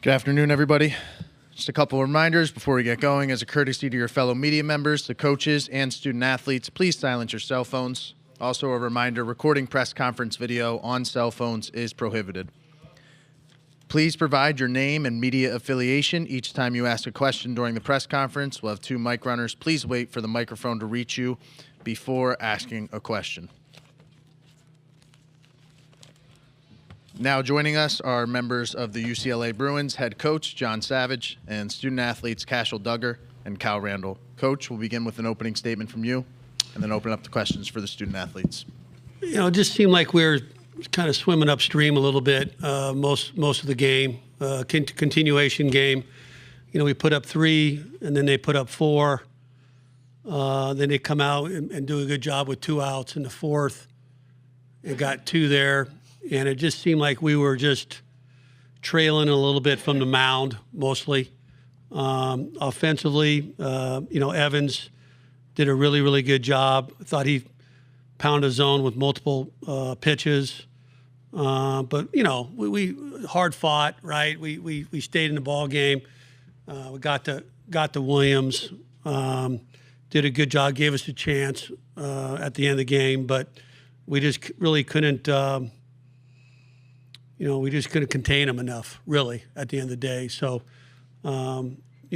Good afternoon, everybody. Just a couple of reminders before we get going. As a courtesy to your fellow media members, the coaches, and student athletes, please silence your cell phones. Also a reminder, recording press conference video on cell phones is prohibited. Please provide your name and media affiliation each time you ask a question during the press conference. We'll have 2 mic runners. Please wait for the microphone to reach you before asking a question. Now joining us are members of the UCLA Bruins head coach John Savage and student athletes Cashel Duggar and Cal Randall. Coach, we'll begin with an opening statement from you and then open up the questions for the student athletes. You know, it just seemed like we're kind of swimming upstream a little bit most of the game, continuation game. You know, we put up 3 and then they put up 4. Then they come out and do a good job with 2 outs in the 4th. It got 2 there. And it just seemed like we were just trailing a little bit from the mound, mostly. Offensively, you know, Evans did a really, really good job. I thought he pounded his zone with multiple pitches. But, you know, we hard fought, right? We stayed in the ball game. We got to Williams. Did a good job, gave us a chance at the end of the game. But we just really couldn't we just couldn't contain them enough, really, at the end of the day. So, you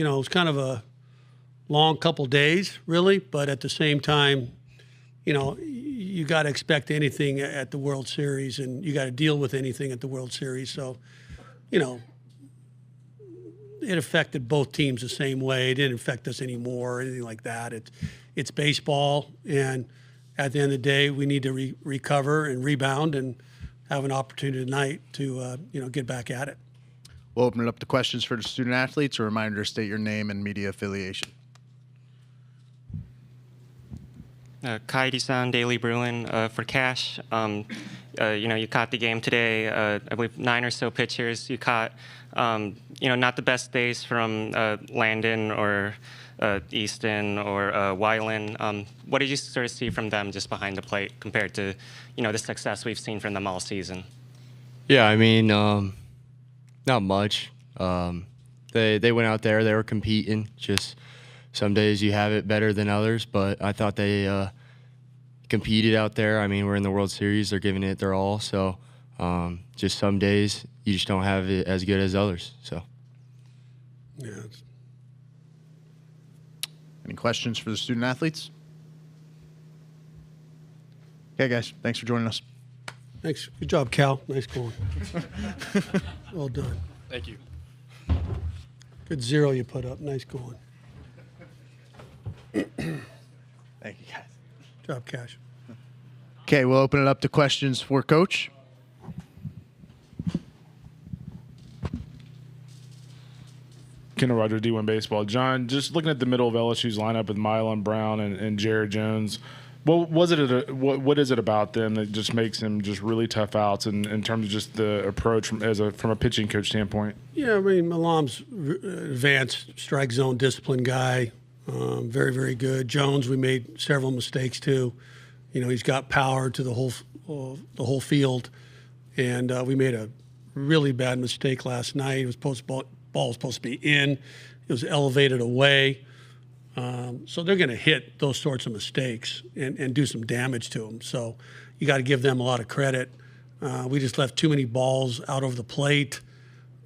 know, it was kind of a long couple days, really, but at the same time, you know, you got to expect anything at the World Series, and you got to deal with anything at the World Series. So, you know, it affected both teams the same way. It didn't affect us anymore or anything like that. It's baseball, and at the end of the day, we need to recover and rebound and have an opportunity tonight to, get back at it. We'll open it up to questions for the student athletes. A reminder to state your name and media affiliation. Kaidi-san, Daily Bruin. For Cash, you caught the game today. I believe 9 or so pitchers. You caught, not the best days from Landon or Easton or Weiland. What did you sort of see from them just behind the plate compared to, the success we've seen from them all season? Yeah, I mean, not much. They went out there, they were competing. Just some days you have it better than others, but I thought they competed out there. I mean, we're in the World Series, they're giving it their all. So just some days you just don't have it as good as others. So yeah. Any questions for the student athletes? Okay, guys. Thanks for joining us. Thanks. Good job, Cal. Nice going. Well done. thank you. Good 0 you put up. Nice going. Thank you, guys. Good job, Cash. Okay, we'll open it up to questions for Coach. Kendall Roger, D1 Baseball. John, just looking at the middle of LSU's lineup with Mylon Brown and Jared Jones, what is it about them that just makes them just really tough outs in terms of just the approach from a pitching coach standpoint? Yeah, I mean, Malam's advanced strike zone discipline guy, very, very good. Jones, we made several mistakes too. You know, he's got power to the whole field, and we made a really bad mistake last night. It was ball was supposed to be in. It was elevated away. So they're going to hit those sorts of mistakes and do some damage to them. So you got to give them a lot of credit. We just left too many balls out over the plate,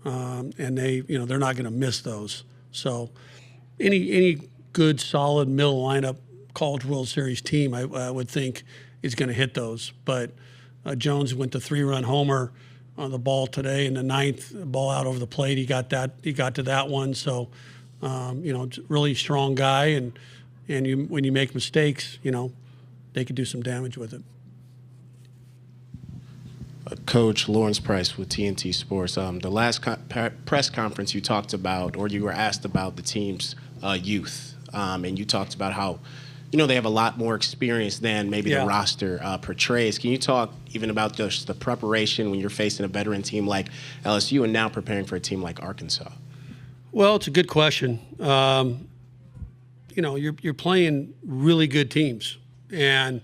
and they're not going to miss those. So any good, solid middle lineup College World Series team, I would think, is going to hit those. But Jones went to 3-run homer on the ball today in the 9th, ball out over the plate. He got to that one. So, really strong guy, and when you make mistakes, they could do some damage with it. Coach Lawrence Price with TNT Sports. The last press conference you talked about, or you were asked about the team's youth, and you talked about how, they have a lot more experience than maybe the roster portrays. Can you talk even about just the preparation when you're facing a veteran team like LSU and now preparing for a team like Arkansas? Well, it's a good question. You're playing really good teams, and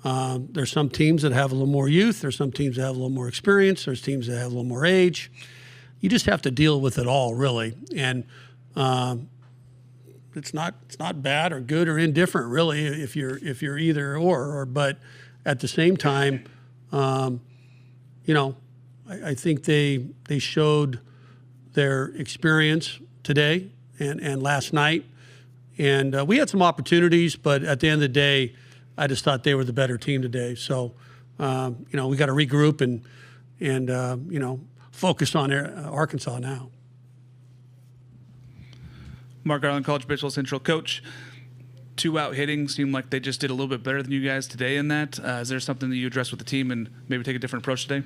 there's some teams that have a little more youth. There's some teams that have a little more experience. There's teams that have a little more age. you just have to deal with it all, really. And it's not bad or good or indifferent, really, if you're either or. But at the same time, I think they showed their experience today and last night. And we had some opportunities, but at the end of the day, I just thought they were the better team today. So, we got to regroup and focus on Arkansas now. Mark Garland, College Baseball Central coach. 2-out hitting seemed like they just did a little bit better than you guys today in that. Is there something that you address with the team and maybe take a different approach today?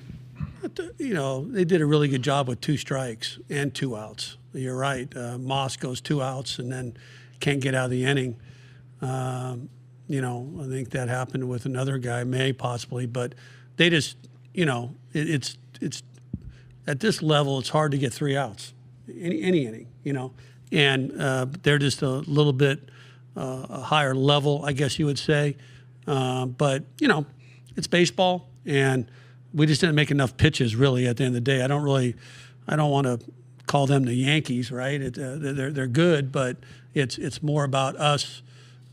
They did a really good job with 2 strikes and 2 outs. You're right. Moss goes 2 outs and then can't get out of the inning. I think that happened with another guy, May possibly, but they just, it's at this level, it's hard to get 3 outs, any inning, and they're just a little bit a higher level, I guess you would say. But it's baseball, and we just didn't make enough pitches really at the end of the day. I don't want to call them the Yankees, right? They're good, but it's more about us.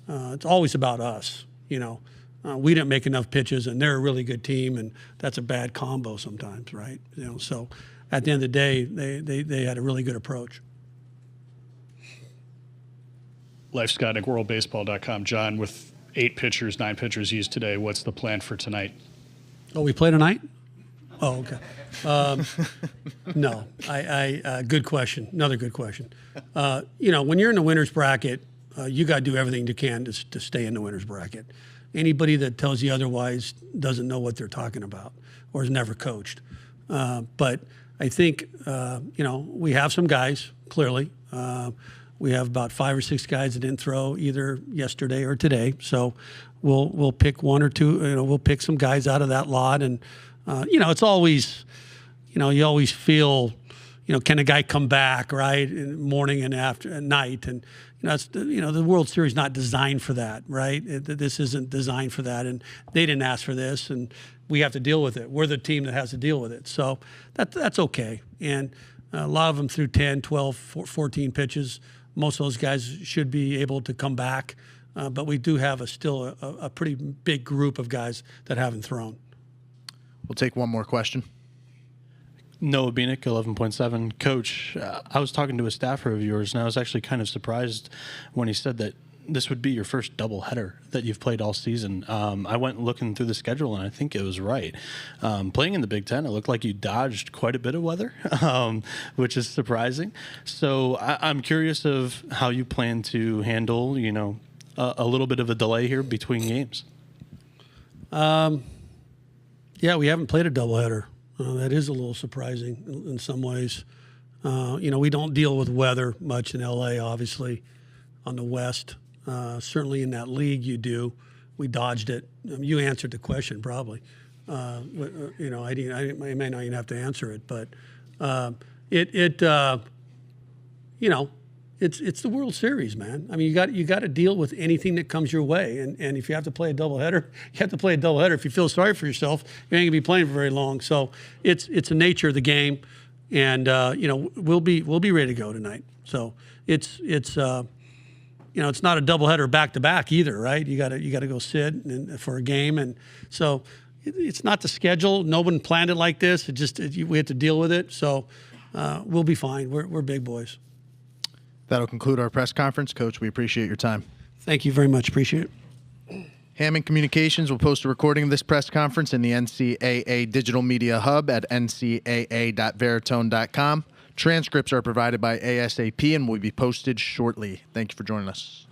It's always about us, we didn't make enough pitches, and they're a really good team, and that's a bad combo sometimes, right? So at the end of the day, they had a really good approach. LifeScott, WorldBaseball.com. John, with 9 pitchers used today, what's the plan for tonight? Oh, we play tonight? Oh, okay. No, good question. Another good question. When you're in the winner's bracket, you got to do everything you can to stay in the winner's bracket. Anybody that tells you otherwise doesn't know what they're talking about or has never coached. But I think, we have some guys, clearly. We have about 5 or 6 guys that didn't throw either yesterday or today. So we'll pick 1 or 2, we'll pick some guys out of that lot. And, it's always, you always feel, can a guy come back, right, in the morning and after at night? And, the World Series is not designed for that, right? This isn't designed for that. And they didn't ask for this, and we have to deal with it. We're the team that has to deal with it. So that's okay. And a lot of them threw 10, 12, 14 pitches. Most of those guys should be able to come back, but we do have still a pretty big group of guys that haven't thrown. We'll take one more question. Noah Beanick, 11.7. Coach, I was talking to a staffer of yours, and I was actually kind of surprised when he said that this would be your first doubleheader that you've played all season. I went looking through the schedule, and I think it was right. Playing in the Big Ten, it looked like you dodged quite a bit of weather, which is surprising. So I'm curious of how you plan to handle, a little bit of a delay here between games. Yeah, we haven't played a doubleheader. That is a little surprising in some ways. We don't deal with weather much in LA, obviously, on the West. Certainly in that league you do. We dodged it. You answered the question probably. I may not even have to answer it, but it's the World Series, man. I mean, you got to deal with anything that comes your way, and if you have to play a doubleheader, you have to play a doubleheader. If you feel sorry for yourself, you ain't gonna be playing for very long. So it's the nature of the game, and we'll be ready to go tonight. So it's not a doubleheader back to back either, right? You got to go sit for a game, and so it's not the schedule. No one planned it like this. We have to deal with it. So we'll be fine. We're big boys. That'll conclude our press conference. Coach, we appreciate your time. Thank you very much. Appreciate it. Hammond Communications will post a recording of this press conference in the NCAA Digital Media Hub at ncaa.veritone.com. Transcripts are provided by ASAP and will be posted shortly. Thank you for joining us.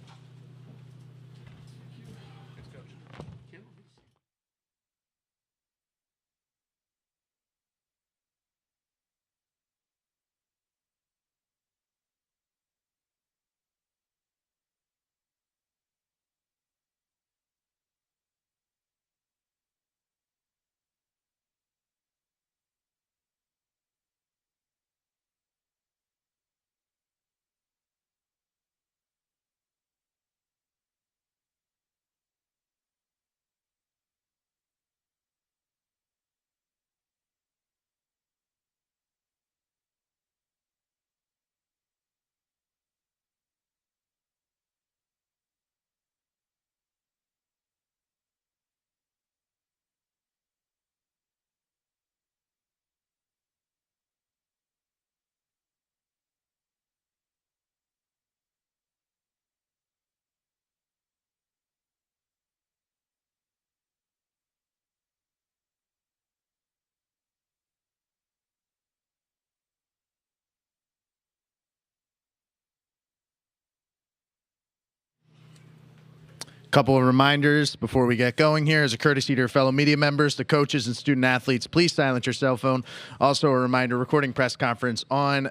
Couple of reminders before we get going here. As a courtesy to your fellow media members, the coaches and student athletes, please silence your cell phone. Also a reminder, recording press conference on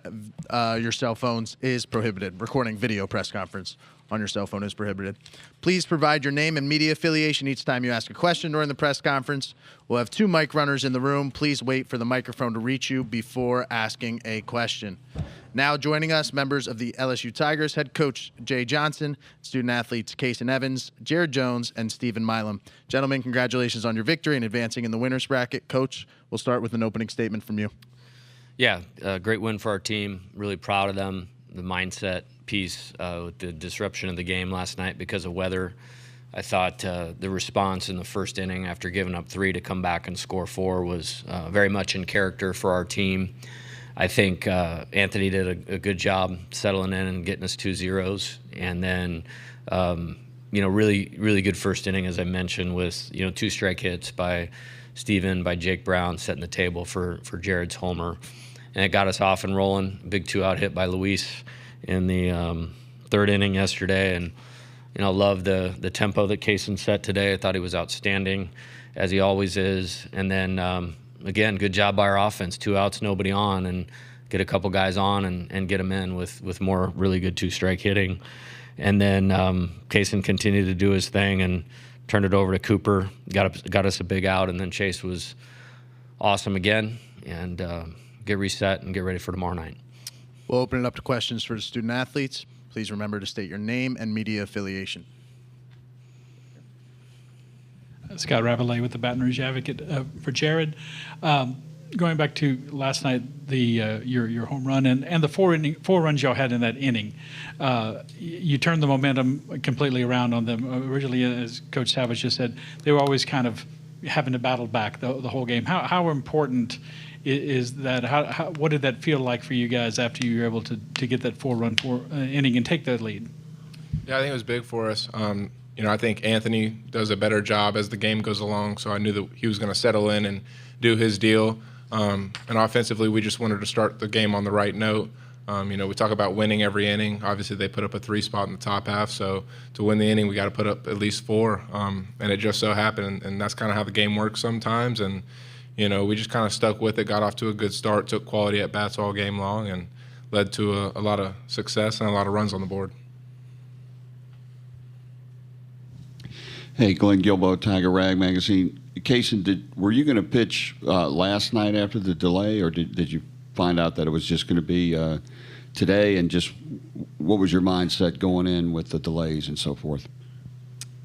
your cell phones is prohibited. Recording video press conference on your cell phone is prohibited. Please provide your name and media affiliation each time you ask a question during the press conference. We'll have 2 mic runners in the room. Please wait for the microphone to reach you before asking a question. Now joining us, members of the LSU Tigers, head coach Jay Johnson, student athletes Kason Evans, Jared Jones, and Stephen Milam. Gentlemen, congratulations on your victory and advancing in the winner's bracket. Coach, we'll start with an opening statement from you. Yeah, great win for our team. Really proud of them. The mindset piece with the disruption of the game last night because of weather. I thought the response in the first inning after giving up 3 to come back and score 4 was very much in character for our team. I think Anthony did a good job settling in and getting us 2 zeros. And then, really, really good first inning, as I mentioned, with, 2 strike hits by Steven, by Jake Brown, setting the table for Jared's homer. And it got us off and rolling. Big 2-out hit by Luis in the third inning yesterday. And, love the tempo that Kason set today. I thought he was outstanding, as he always is. And then, again, good job by our offense. 2 outs, nobody on, and get a couple guys on and get them in with more really good 2-strike hitting. And then Kason continued to do his thing and turned it over to Cooper, got us a big out, and then Chase was awesome again. And get reset and get ready for tomorrow night. We'll open it up to questions for the student athletes. Please remember to state your name and media affiliation. Scott Rabelais with the Baton Rouge Advocate for Jared. Going back to last night, your home run and the 4 runs y'all had in that inning, you turned the momentum completely around on them. Originally, as Coach Savage just said, they were always kind of having to battle back the whole game. How important is that? What did that feel like for you guys after you were able to get that 4-run inning and take that lead? Yeah, I think it was big for us. I think Anthony does a better job as the game goes along, so I knew that he was going to settle in and do his deal. And offensively, we just wanted to start the game on the right note. We talk about winning every inning. Obviously, they put up a 3 spot in the top half, so to win the inning, we got to put up at least 4. And it just so happened, and that's kind of how the game works sometimes. And we just kind of stuck with it, got off to a good start, took quality at bats all game long, and led to a lot of success and a lot of runs on the board. Hey, Glenn Gilbo, Tiger Rag Magazine. Kason, were you going to pitch last night after the delay, or did you find out that it was just going to be today? And just what was your mindset going in with the delays and so forth?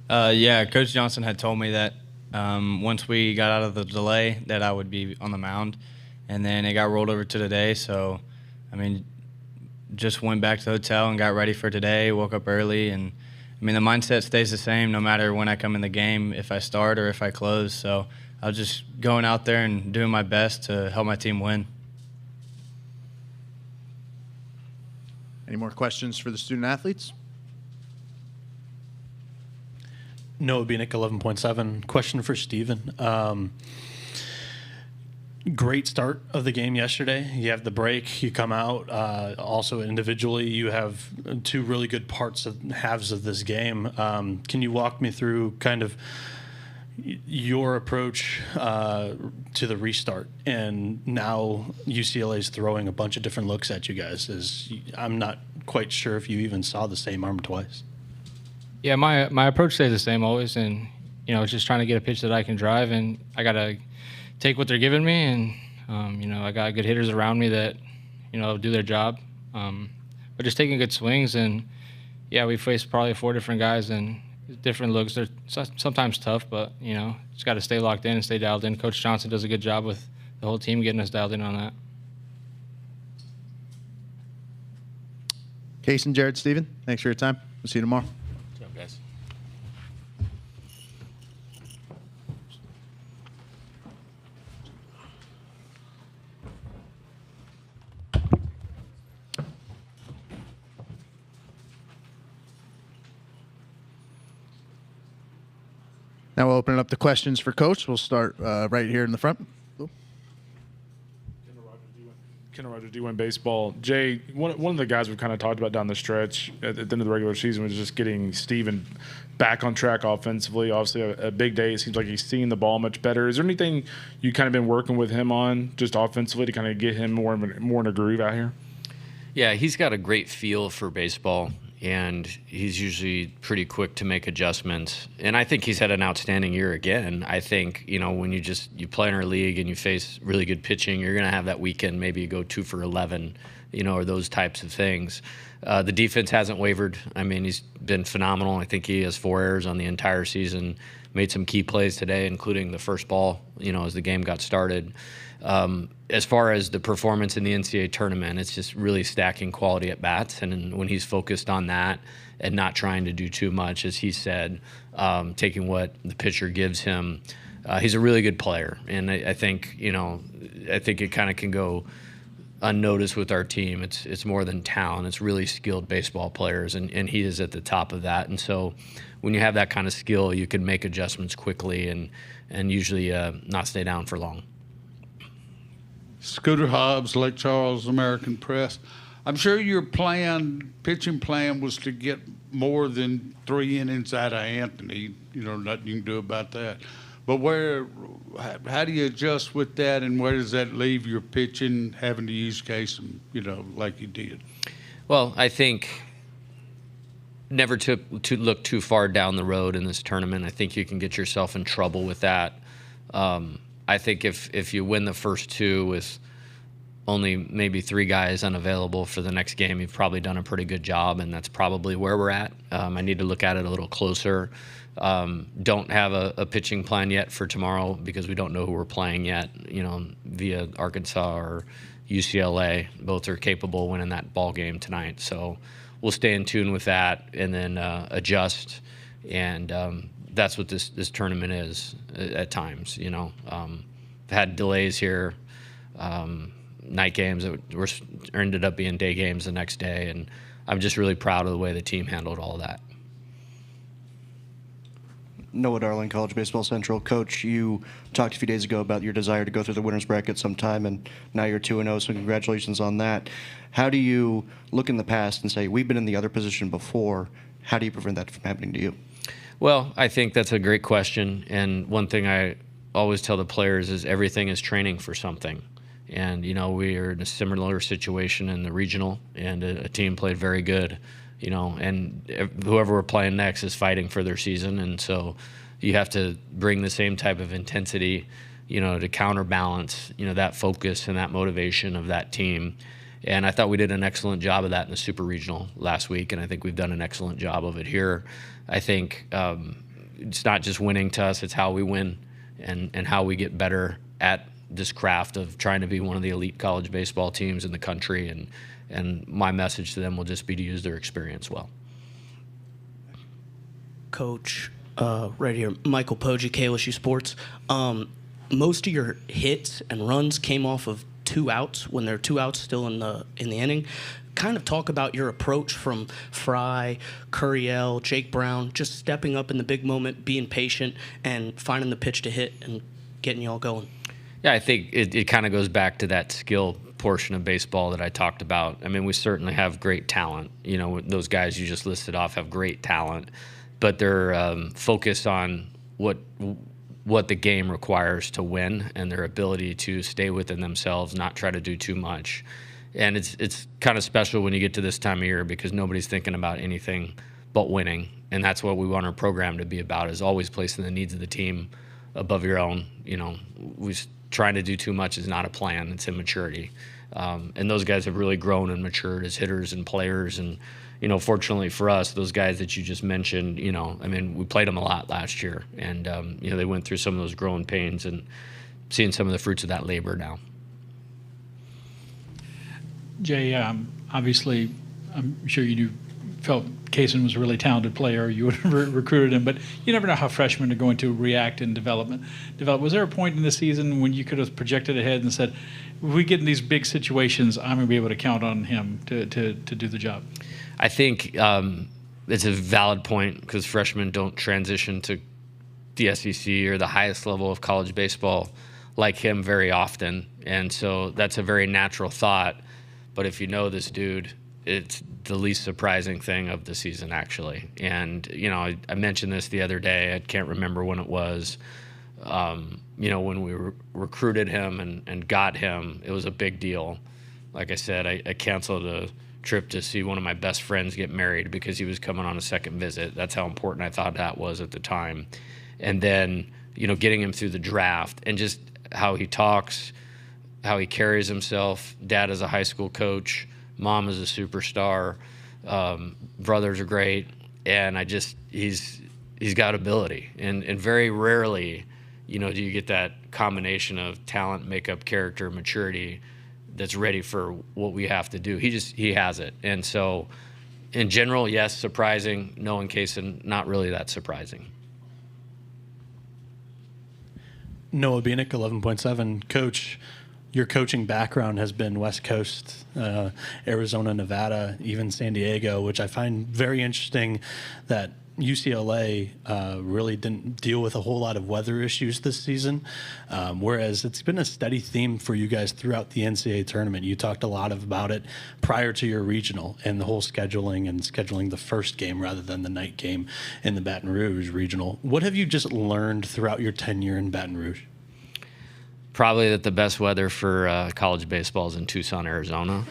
Yeah, Coach Johnson had told me that once we got out of the delay that I would be on the mound, and then it got rolled over to today. So, just went back to the hotel and got ready for today, woke up early, and the mindset stays the same no matter when I come in the game, if I start or if I close. So I was just going out there and doing my best to help my team win. Any more questions for the student athletes? Noah Bieniek, 11.7. Question for Stephen. Great start of the game yesterday. You have the break. You come out. Also individually, you have 2 really good halves of this game. Can you walk me through kind of your approach to the restart? And now UCLA is throwing a bunch of different looks at you guys. I'm not quite sure if you even saw the same arm twice. Yeah, my approach stays the same always, and it's just trying to get a pitch that I can drive, and I gotta take what they're giving me, and I got good hitters around me that do their job, but just taking good swings. And yeah, we faced probably 4 different guys and different looks. They're sometimes tough, but just got to stay locked in and stay dialed in. Coach Johnson does a good job with the whole team getting us dialed in on that. Kason, Jared, Stephen, thanks for your time. We'll see you tomorrow. What's up, guys? Now we'll open it up to questions for Coach. We'll start right here in the front. Ken Roger, D1 Baseball. Jay, one of the guys we've kind of talked about down the stretch at the end of the regular season was just getting Steven back on track offensively. Obviously, a big day. It seems like he's seeing the ball much better. Is there anything you kind of been working with him on just offensively to kind of get him more in a groove out here? Yeah, he's got a great feel for baseball, and he's usually pretty quick to make adjustments. And I think he's had an outstanding year again. I think, when you play in our league and you face really good pitching, you're going to have that weekend, maybe you go 2 for 11, or those types of things. The defense hasn't wavered. I mean, he's been phenomenal. I think he has 4 errors on the entire season, made some key plays today, including the first ball, as the game got started. As far as the performance in the NCAA tournament, it's just really stacking quality at bats. And when he's focused on that and not trying to do too much, as he said, taking what the pitcher gives him, he's a really good player. And I think it kind of can go unnoticed with our team. It's more than talent. It's really skilled baseball players, and he is at the top of that. And so when you have that kind of skill, you can make adjustments quickly and usually not stay down for long. Scooter Hobbs, Lake Charles, American Press. I'm sure your pitching plan was to get more than 3 innings out of Anthony. Nothing you can do about that. But how do you adjust with that, and where does that leave your pitching, having to use Casey, like you did? Well, I think never to look too far down the road in this tournament. I think you can get yourself in trouble with that. I think if you win the first 2 with only maybe 3 guys unavailable for the next game, you've probably done a pretty good job, and that's probably where we're at. I need to look at it a little closer. Don't have a pitching plan yet for tomorrow because we don't know who we're playing yet, via Arkansas or UCLA. Both are capable of winning that ball game tonight. So we'll stay in tune with that and then adjust. And that's what this tournament is at times. Had delays here, night games that ended up being day games the next day, and I'm just really proud of the way the team handled all of that. Noah Darling, College Baseball Central. Coach, you talked a few days ago about your desire to go through the winner's bracket sometime, and now you're 2-0, so congratulations on that. How do you look in the past and say, we've been in the other position before? How do you prevent that from happening to you? Well, I think that's a great question, and one thing I always tell the players is everything is training for something. And, we are in a similar situation in the regional, and a team played very good, and whoever we're playing next is fighting for their season. And so you have to bring the same type of intensity, to counterbalance, that focus and that motivation of that team. And I thought we did an excellent job of that in the Super Regional last week, and I think we've done an excellent job of it here. I think it's not just winning to us, it's how we win and how we get better at this craft of trying to be one of the elite college baseball teams in the country. And my message to them will just be to use their experience well. Coach, right here, Michael Poggi, KLSU Sports. Most of your hits and runs came off of 2 outs when there are 2 outs still in the inning. Kind of talk about your approach from Fry, Curiel, Jake Brown, just stepping up in the big moment, being patient, and finding the pitch to hit and getting you all going. Yeah, I think it kind of goes back to that skill portion of baseball that I talked about. I mean, we certainly have great talent. Those guys you just listed off have great talent, but they're focused on what the game requires to win and their ability to stay within themselves, not try to do too much. And it's kind of special when you get to this time of year because nobody's thinking about anything but winning. And that's what we want our program to be about, is always placing the needs of the team above your own. Trying to do too much is not a plan. It's immaturity. And those guys have really grown and matured as hitters and players. And, fortunately for us, those guys that you just mentioned, we played them a lot last year. And, they went through some of those growing pains and seeing some of the fruits of that labor now. Jay, obviously, I'm sure you felt Kaysen was a really talented player. You would have recruited him, but you never know how freshmen are going to react in develop. Was there a point in the season when you could have projected ahead and said, if we get in these big situations, I'm going to be able to count on him to do the job? I think it's a valid point because freshmen don't transition to the SEC or the highest level of college baseball like him very often. And so that's a very natural thought. But if you know this dude, it's the least surprising thing of the season, actually. And, you know, I mentioned this the other day. I can't remember when it was. You know, when we recruited him and got him, it was a big deal. Like I said, I canceled a trip to see one of my best friends get married because he was coming on a second visit. That's how important I thought that was at the time. And then, you know, getting him through the draft and just how he talks, how he carries himself. Dad is a high school coach. Mom is a superstar. Brothers are great. And he's got ability. And very rarely, you know, do you get that combination of talent, makeup, character, maturity that's ready for what we have to do. He has it. And so in general, yes, surprising. Knowing Kaysen, not really that surprising. Noah Bieniek, 11.7. Coach, your coaching background has been West Coast, Arizona, Nevada, even San Diego, which I find very interesting that UCLA really didn't deal with a whole lot of weather issues this season, whereas it's been a steady theme for you guys throughout the NCAA tournament. You talked a lot about it prior to your regional and the whole scheduling the first game rather than the night game in the Baton Rouge regional. What have you just learned throughout your tenure in Baton Rouge? Probably that the best weather for college baseball is in Tucson, Arizona.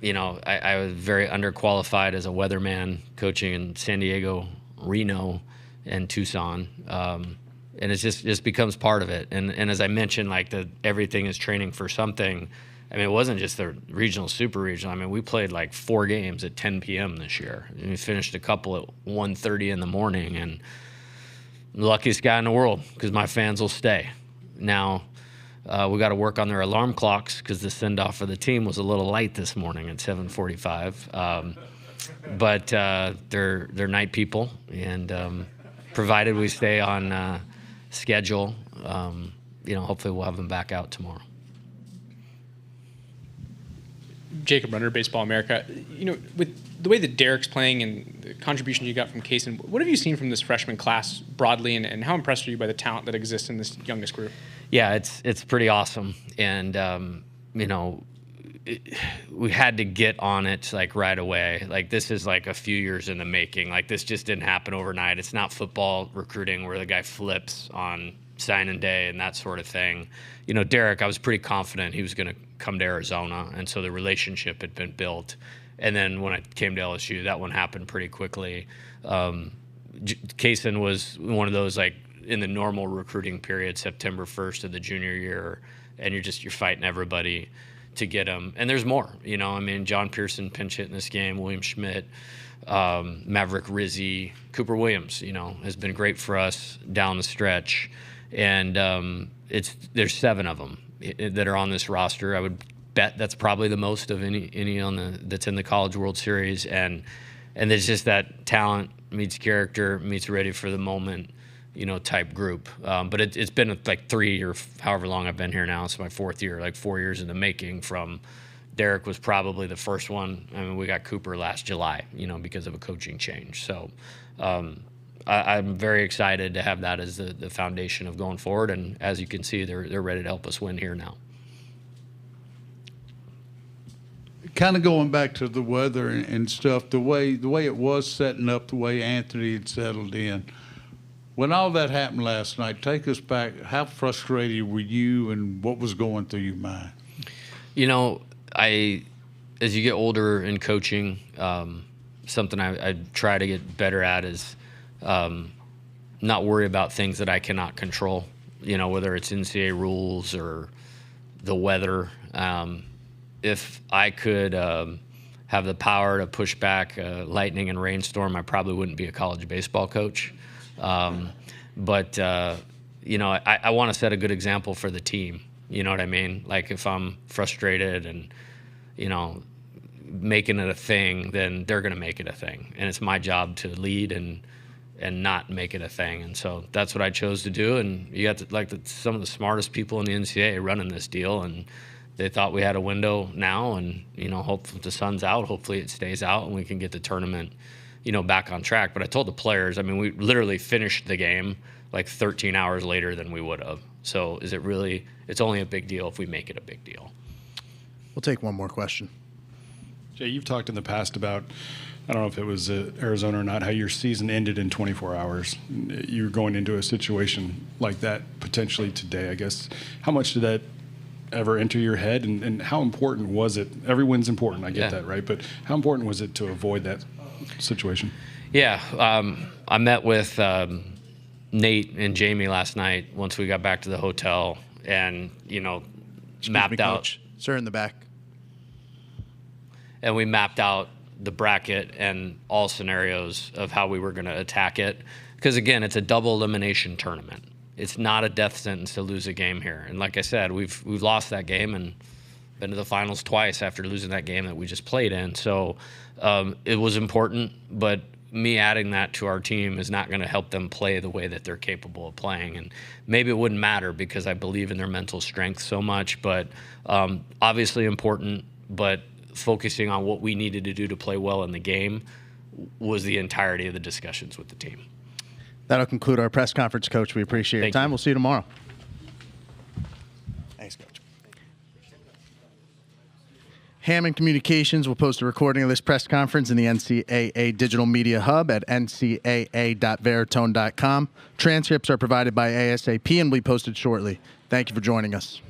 You know, I was very underqualified as a weatherman coaching in San Diego, Reno, and Tucson. And it just becomes part of it. And as I mentioned, like everything is training for something. I mean, it wasn't just the regional, super regional. I mean, we played like 4 games at 10 p.m. this year. And we finished a couple at 1:30 in the morning. And I'm the luckiest guy in the world because my fans will stay. Now, we got to work on their alarm clocks because the send-off for the team was a little light this morning at 7:45. But they're night people, and provided we stay on schedule, you know, hopefully we'll have them back out tomorrow. Jacob Runner, Baseball America. You know, with the way that Derek's playing and the contribution you got from Kaysen, what have you seen from this freshman class broadly, and how impressed are you by the talent that exists in this youngest group? Yeah, it's pretty awesome, and you know, we had to get on it like right away. Like this is like a few years in the making. Like this just didn't happen overnight. It's not football recruiting where the guy flips on signing day and that sort of thing. You know, Derek, I was pretty confident he was going to come to Arizona, and so the relationship had been built. And then when I came to LSU, that one happened pretty quickly. Kaysen was one of those, like, in the normal recruiting period, September 1st of the junior year, and you're fighting everybody to get him. And there's more, you know. I mean, John Pearson pinch hit in this game, William Schmidt, Maverick Rizzi, Cooper Williams, you know, has been great for us down the stretch. And there's 7 of them that are on this roster. I would bet that's probably the most of any that's in the College World Series. And there's just that talent meets character meets ready for the moment, you know, type group. But it's been like 3 or however long I've been here now. It's my 4th year, like 4 years in the making. From Derek was probably the first one. I mean, we got Cooper last July, you know, because of a coaching change. So I'm very excited to have that as the foundation of going forward. And as you can see, they're ready to help us win here now. Kind of going back to the weather and stuff, the way it was setting up, the way Anthony had settled in. When all that happened last night, take us back. How frustrated were you, and what was going through your mind? You know, as you get older in coaching, something I try to get better at is not worry about things that I cannot control. You know, whether it's NCAA rules or the weather. If I could have the power to push back a lightning and rainstorm, I probably wouldn't be a college baseball coach. But you know, I want to set a good example for the team. You know what I mean? Like if I'm frustrated and, you know, making it a thing, then they're going to make it a thing. And it's my job to lead and not make it a thing. And so that's what I chose to do. And you got some of the smartest people in the NCAA running this deal, and they thought we had a window now, and, you know, hopefully the sun's out, hopefully it stays out and we can get the tournament, you know, back on track. But I told the players, I mean, we literally finished the game like 13 hours later than we would have. So is it really? It's only a big deal if we make it a big deal. We'll take one more question. Jay, you've talked in the past about, I don't know if it was Arizona or not, how your season ended in 24 hours. You're going into a situation like that potentially today, I guess. How much did that ever enter your head, and how important was it? Every win's important, I get that, right? But how important was it to avoid that situation? Yeah, I met with Nate and Jamie last night once we got back to the hotel, and mapped out. Coach. Sir in the back. And we mapped out the bracket and all scenarios of how we were going to attack it. Because again, it's a double elimination tournament. It's not a death sentence to lose a game here. And like I said, we've lost that game and been to the finals twice after losing that game that we just played in. So it was important, but me adding that to our team is not going to help them play the way that they're capable of playing. And maybe it wouldn't matter because I believe in their mental strength so much, but obviously important, but focusing on what we needed to do to play well in the game was the entirety of the discussions with the team. That'll conclude our press conference, Coach. We appreciate your time. We'll see you tomorrow. Thanks, Coach. Hammond Communications will post a recording of this press conference in the NCAA Digital Media Hub at ncaa.veritone.com. Transcripts are provided by ASAP and will be posted shortly. Thank you for joining us.